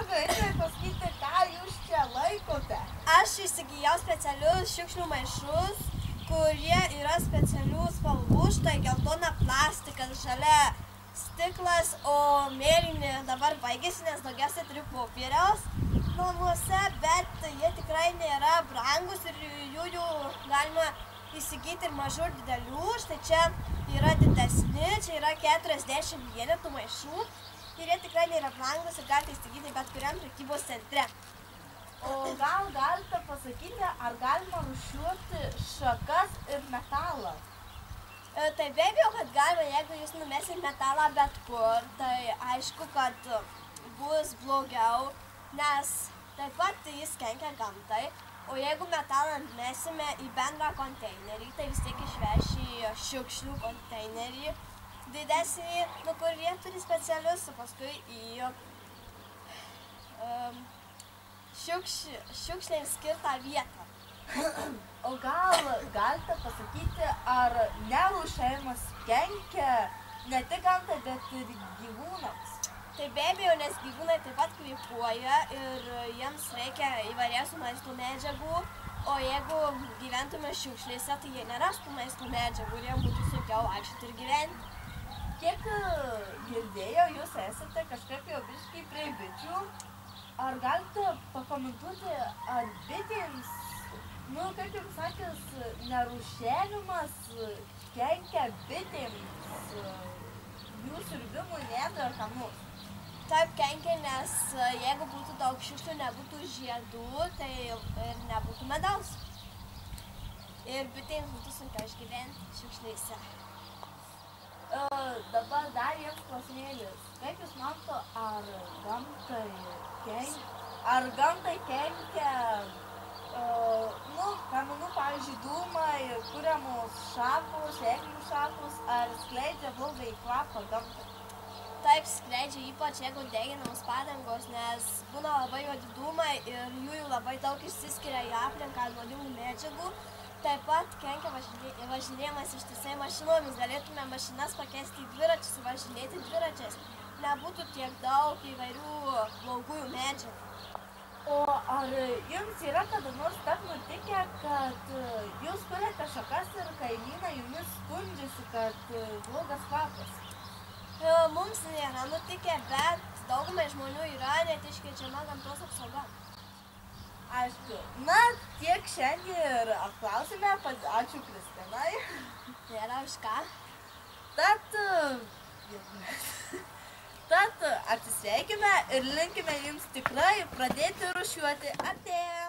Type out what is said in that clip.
galėtumėte pasakyti, ką jūs čia laikote? Aš įsigijau specialius šiukšlių maišus, kurie yra specialių spalvų, štai geltona plastikas, žalia stiklas, o mėlyni dabar baigėsi, nes daugiausiai turiu popieriaus namuose, bet jie tikrai nėra brangus ir jų galima įsigyti ir mažų ir didelių. Štai čia yra didesni, čia yra 40 vienetų maišų ir jie tikrai nėra brangus ir galite įsigyti bet kuriam prekybos centre. O gal galite pasakyti, ar galima rūšiuoti šakas ir metalą? Tai be abejo, kad galima, jeigu jūs numesit metalą bet kur, tai aišku, kad bus blogiau, nes taip pat jis kenkia gamtai. O jeigu metalą mesime į bendrą konteinerį, tai vis tiek išveš į šiukšlių konteinerį didesnį, kur jie turi specialius, paskui į šiukšlėms skirtą vietą. O gal galite pasakyti, ar nerūšiavimas kenkia ne tik gamtai, bet ir gyvūnams? Tai be abejo, nes gyvūnai taip pat kvėpuoja ir jiems reikia įvairiausių maisto medžiagų, o jeigu gyventume šiukšlėse, tai jie nerastų maisto medžiagų ir jiems būtų sunkiau vaikščioti ir gyventi. Kiek girdėjau, jūs esate kažkaip jau biškai prie bičių. Ar galite pakomentuoti, ar bitėms, kaip jums sakęs, nerūšiavimas kenkia bitėms, jų siurbimui, nėdų ar kam nors? Taip kenkia, nes jeigu būtų daug šiukšlių, nebūtų žiedų, tai ir nebūtų medaus. Ir bitėms būtų sunkiau išgyventi šiukšlėse. Dabar dar jums klausimėlis. Kaip jūs manote, ar gamtai kenkia, kaminų, pavyzdžiui, dūmai, kuriamos šakos, eglių šakos, ar skleidžia blogąjį kvapą gamtai? Taip skleidžia, ypač jeigu deginamos padangos, nes būna labai juodi dūmai ir jų labai daug išsiskiria į aplinką nuodingų medžiagų. Taip pat kenkia važinėjimas ištisai mašinomis. Galėtume mašinas pakeisti į dviračius ir važinėti dviračiais. Nebūtų tiek daug įvairių blogųjų medžiagų. O ar jums yra kada nors taip nutikę, kad jūs kuriate šakas ir kaimynai jumis skundžiasi, kad blogas kvapas? Mums nėra nutikę, bet daugumai žmonių yra net iškeičiama gamtos apsauga. Aišku. Na, tiek šiandien ir apklausime. Ačiū Kristinai. Nėra už ką. Tad atsisveikime ir linkime jums tikrai pradėti rūšiuoti. Ate!